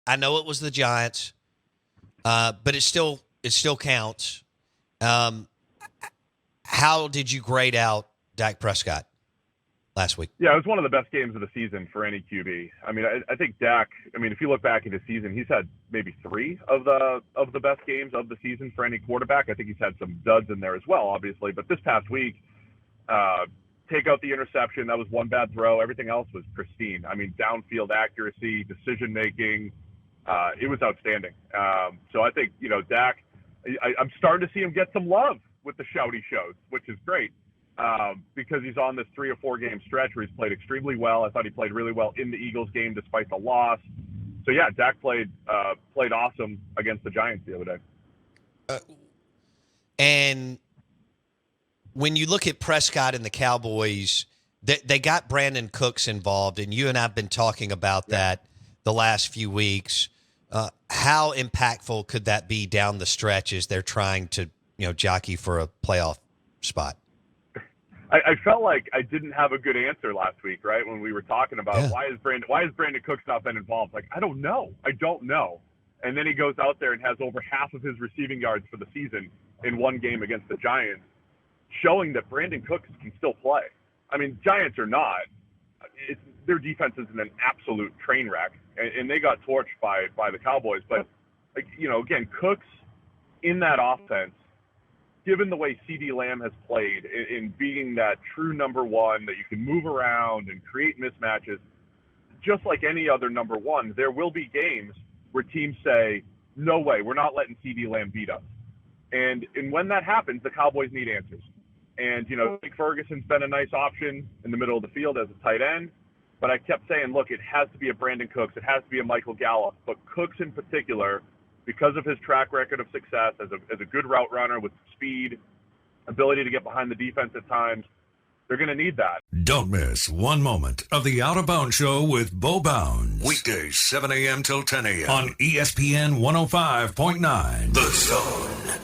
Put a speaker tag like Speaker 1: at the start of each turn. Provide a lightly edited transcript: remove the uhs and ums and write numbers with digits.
Speaker 1: I know it was the Giants, but it still counts. How did you grade out Dak Prescott last week?
Speaker 2: Yeah, it was one of the best games of the season for any QB. I mean, I think Dak, if you look back at his season, he's had maybe 3 of the best games of the season for any quarterback. I think he's had some duds in there as well, obviously. But this past week, take out the interception, that was one bad throw. Everything else was pristine. I mean, downfield accuracy, decision-making, it was outstanding. So I think, Dak, I'm starting to see him get some love with the shouty shows, which is great. Because he's on this 3 or 4 game stretch where he's played extremely well. I thought he played really well in the Eagles game despite the loss. So yeah, Dak played awesome against the Giants the other day.
Speaker 1: And when you look at Prescott and the Cowboys, they got Brandon Cooks involved, and you and I have been talking about that the last few weeks. How impactful could that be down the stretch as they're trying to, jockey for a playoff spot?
Speaker 2: I felt like I didn't have a good answer last week, right? When we were talking about why has Brandon Cooks not been involved? Like, I don't know. And then he goes out there and has over half of his receiving yards for the season in one game against the Giants, showing that Brandon Cooks can still play. I mean, Giants are not. Their defense is an absolute train wreck, and they got torched by the Cowboys. But, again, Cooks in that offense, given the way CeeDee Lamb has played in being that true number one that you can move around and create mismatches, just like any other number one, there will be games where teams say, no way, we're not letting CeeDee Lamb beat us. And when that happens, the Cowboys need answers. And, Nick Ferguson's been a nice option in the middle of the field as a tight end. But I kept saying, look, it has to be a Brandon Cooks. It has to be a Michael Gallup. But Cooks in particular, because of his track record of success as a good route runner with speed, ability to get behind the defense at times, they're going to need that.
Speaker 3: Don't miss one moment of the Out of Bounds Show with Bo Bounds. Weekdays, 7 a.m. till 10 a.m. on ESPN 105.9. The Zone.